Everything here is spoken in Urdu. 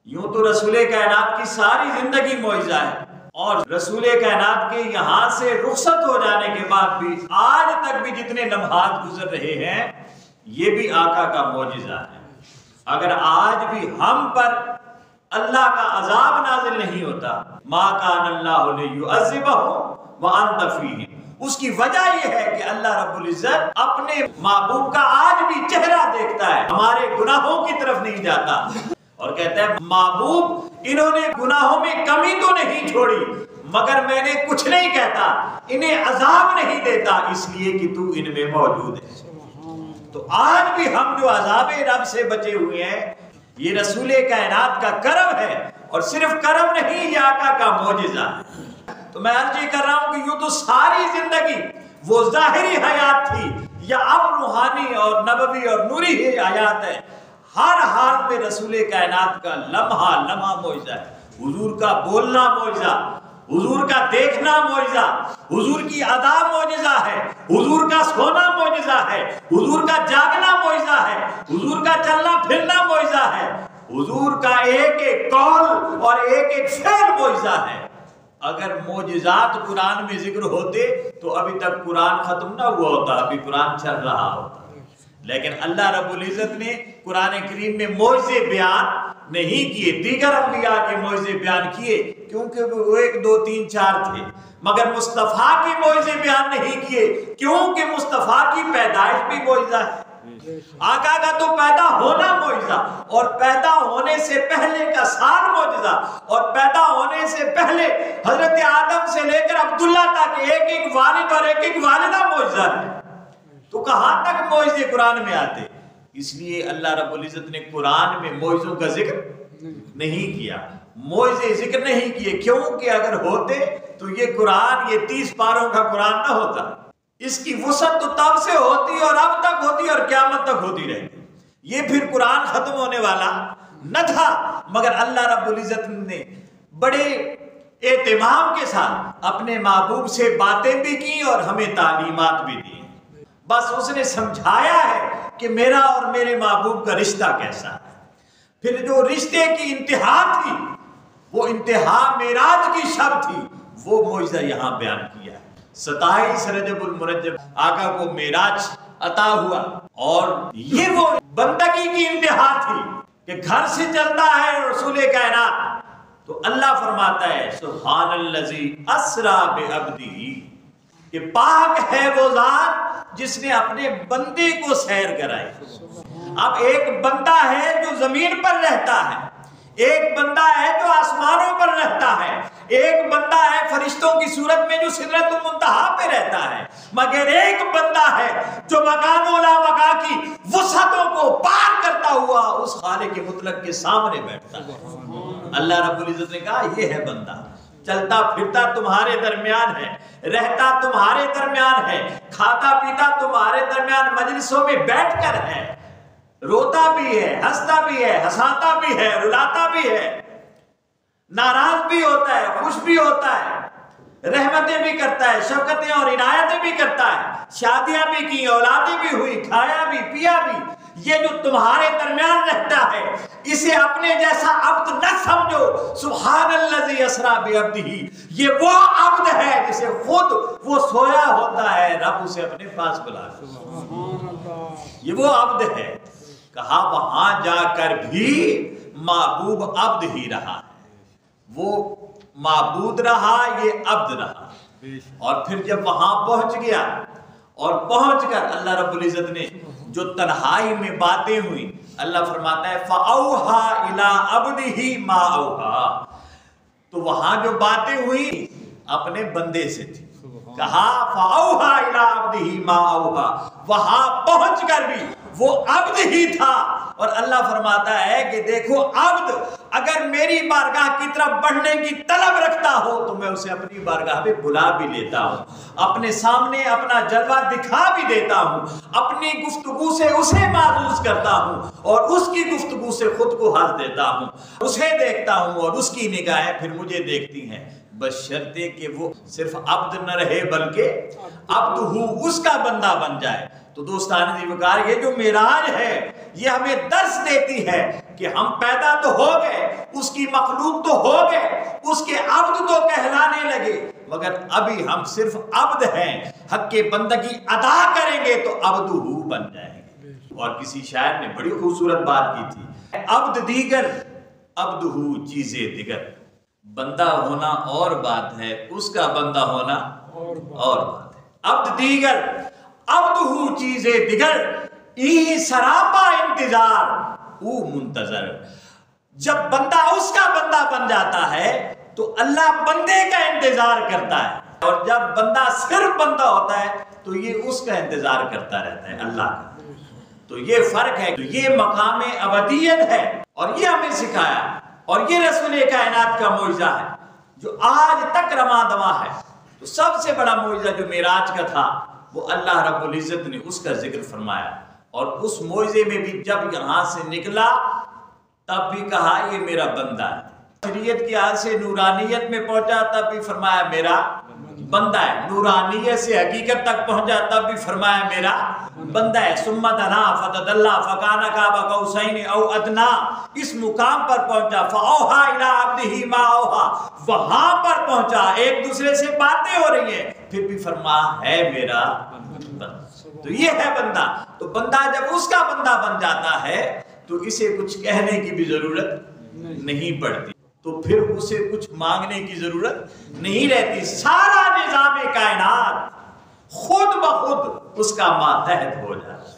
یوں تو رسول کائنات کی ساری زندگی معجزہ ہے، اور رسول کائنات کے یہاں سے رخصت ہو جانے کے بعد بھی آج تک بھی جتنے لمحات گزر رہے ہیں یہ بھی آقا کا معجزہ ہے۔ اگر آج بھی ہم پر اللہ کا عذاب نازل نہیں ہوتا، ما کان اللہ لیعذبہم وانت فیہم، اس کی وجہ یہ ہے کہ اللہ رب العزت اپنے محبوب کا آج بھی چہرہ دیکھتا ہے، ہمارے گناہوں کی طرف نہیں جاتا، اور کہتا ہے محبوب انہوں نے گناہوں میں کمی تو نہیں چھوڑی مگر میں نے کچھ نہیں کہتا، انہیں عذاب نہیں دیتا اس لیے کہ تو ان میں موجود ہے۔ تو آج بھی ہم جو عذاب رب سے بچے ہوئے ہیں یہ رسول کائنات کا کرم ہے، اور صرف کرم نہیں یہ آقا کا معجزہ ہے۔ تو میں عرض یہ کر رہا ہوں کہ یوں تو ساری زندگی وہ ظاہری حیات تھی، یا اب روحانی اور نبوی اور نوری ہی حیات ہے، ہر حال میں رسول کائنات کا لمحہ لمحہ معجزہ ہے۔ حضور کا بولنا معجزہ، حضور کا دیکھنا معجزہ، حضور کی ادا معجزہ ہے، حضور کا سونا معجزہ ہے، حضور کا جاگنا معجزہ ہے، حضور کا چلنا پھرنا معجزہ ہے، حضور کا ایک ایک قول اور ایک ایک فعل معجزہ ہے۔ اگر معجزات قرآن میں ذکر ہوتے تو ابھی تک قرآن ختم نہ ہوا ہوتا، ابھی قرآن چل رہا ہوتا، لیکن اللہ رب العزت نے قرآن کریم میں معجزے بیان نہیں کیے، دیگر انبیاء کے معجزے بیان کیے کیونکہ وہ 1 2 3 4 تھے، مگر مصطفیٰ کے معجزے بیان نہیں کیے کیونکہ مصطفیٰ کی پیدائش بھی معجزہ ہے۔ آقا کا تو پیدا ہونا معجزہ، اور پیدا ہونے سے پہلے کا سال معجزہ، اور پیدا ہونے سے پہلے حضرت آدم سے لے کر عبداللہ تک ایک ایک والد اور ایک ایک والدہ معجزہ ہے۔ تو کہاں تک معجزے قرآن میں آتے؟ اس لیے اللہ رب العزت نے قرآن میں معجزوں کا ذکر نہیں کیا، معجزے ذکر نہیں کیے، کیونکہ اگر ہوتے تو یہ قرآن یہ 30 پاروں کا قرآن نہ ہوتا۔ اس کی وسعت تو تب سے ہوتی اور اب تک ہوتی اور قیامت تک ہوتی رہتی، یہ پھر قرآن ختم ہونے والا نہ تھا، مگر اللہ رب العزت نے بڑے اہتمام کے ساتھ اپنے محبوب سے باتیں بھی کی اور ہمیں تعلیمات بھی دی۔ بس اس نے سمجھایا ہے کہ میرا اور میرے محبوب کا رشتہ کیسا ہے۔ پھر جو رشتے کی انتہا تھی وہ انتہا معراج کی شب تھی، وہ معجزہ یہاں بیان کیا ہے۔ 27 رجب المرجب آقا کو معراج عطا ہوا، اور یہ وہ بندگی کی انتہا تھی کہ گھر سے چلتا ہے رسول کائنات تو اللہ فرماتا ہے سبحان الذی اسریٰ بعبدہ، کہ پاک ہے وہ ذات جس نے اپنے بندے کو سیر کرائی۔ اب ایک بندہ ہے جو زمین پر رہتا ہے، ایک بندہ ہے جو آسمانوں پر رہتا ہے، ایک بندہ ہے فرشتوں کی صورت میں جو سدرۃ المنتہا پہ رہتا ہے، مگر ایک بندہ ہے جو مکان و لا مکان کی وسعتوں کو پار کرتا ہوا اس خالق مطلق کے سامنے بیٹھتا ہے۔ اللہ رب العزت نے کہا یہ ہے بندہ، چلتا پھرتا تمہارے درمیان ہے، رہتا تمہارے درمیان ہے، کھاتا پیتا تمہارے درمیان مجلسوں میں بیٹھ کر ہے، روتا بھی ہے، ہنستا بھی ہے، ہنساتا بھی ہے، رلاتا بھی ہے، ناراض بھی ہوتا ہے، خوش بھی ہوتا ہے، رحمتیں بھی کرتا ہے، شفقتیں اور عنایتیں بھی کرتا ہے، شادیاں بھی کی، اولادیں بھی ہوئی، کھایا بھی پیا بھی۔ یہ جو تمہارے درمیان رہتا ہے اسے اپنے جیسا عبد نہ سمجھو، سبحان الذی اسریٰ بعبدہ، یہ وہ عبد ہے جسے خود وہ سویا ہوتا ہے رب اسے اپنے پاس بلاتا ہے، یہ وہ عبد ہے۔ کہا وہاں جا کر بھی معبود عبد ہی رہا ہے، وہ معبود رہا، یہ عبد رہا، اور پھر جب وہاں پہنچ گیا اور پہنچ کر اللہ رب العزت نے جو تنہائی میں باتیں ہوئی، اللہ فرماتا ہے فَأَوْحَى إِلَىٰ عَبْدِهِ مَا أَوْحَىٰ، تو وہاں جو باتیں ہوئی اپنے بندے سے تھی، کہا فَأَوْحَى إِلَىٰ عَبْدِهِ مَا أَوْحَىٰ، وہاں پہنچ کر بھی وہ عبد ہی تھا۔ اور اللہ فرماتا ہے کہ دیکھو عبد اگر میری بارگاہ کی طرف بڑھنے کی طلب رکھتا ہو تو میں اسے اپنی بارگاہ پہ بلا بھی لیتا ہوں، اپنے سامنے اپنا جلوہ دکھا بھی دیتا ہوں، اپنی گفتگو سے اسے معزوز کرتا ہوں اور اس کی گفتگو سے خود کو ہنس دیتا ہوں، اسے دیکھتا ہوں اور اس کی نگاہیں پھر مجھے دیکھتی ہیں، بشرطے کہ وہ صرف عبد نہ رہے بلکہ عبد ہو اس کا بندہ بن جائے۔ تو دوستان وقار یہ جو معراج ہے یہ ہمیں درس دیتی ہے کہ ہم پیدا تو ہو گئے اس کی مخلوق تو ہو گئے، اس کے عبد تو کہلانے لگے، مگر ابھی ہم صرف عبد ہیں، حق کے بندگی ادا کریں گے تو عبدہ بن جائیں گے۔ اور کسی شاعر نے بڑی خوبصورت بات کی تھی، عبد دیگر عبدہ چیز دیگر، بندہ ہونا اور بات ہے، اس کا بندہ ہونا اور بات ہے۔ عبد دیگر عبدہ چیز دیگر، ای سراپا انتظار او منتظر۔ جب بندہ اس کا بندہ بن جاتا ہے تو اللہ بندے کا انتظار کرتا ہے، اور جب بندہ صرف بندہ ہوتا ہے تو یہ اس کا انتظار کرتا رہتا ہے، اللہ کا۔ تو یہ فرق ہے، یہ مقام ابدیت ہے، اور یہ ہمیں سکھایا، اور یہ رسول کائنات کا معجزہ ہے جو آج تک رواں دواں ہے۔ تو سب سے بڑا معجزہ جو معراج کا تھا وہ اللہ رب العزت نے اس کا ذکر فرمایا، اور اس معجزے میں بھی جب یہاں سے نکلا تب بھی کہا یہ میرا بندہ ہے۔ شریعت کی آج سے نورانیت میں پہنچا تب بھی فرمایا میرا بندہ ہے، نورانیت سے حقیقت تک پہنچا تب بھی فرمایا میرا بندہ ہے۔ ثم دنا فتدلی فکان قاب قوسین او ادنی، اس مقام پر پہنچا، فاوحی الی عبدہ ما اوحی، وہاں پر پہنچا، ایک دوسرے سے باتیں ہو رہی ہیں، پھر بھی فرمایا ہے میرا بندہ۔ تو یہ ہے بندہ۔ تو بندہ جب اس کا بندہ بن جاتا ہے تو اسے کچھ کہنے کی بھی ضرورت نہیں پڑتی، تو پھر اسے کچھ مانگنے کی ضرورت نہیں رہتی، سارا نظام کائنات خود بخود اس کا ماتحت ہو جاتا ہے۔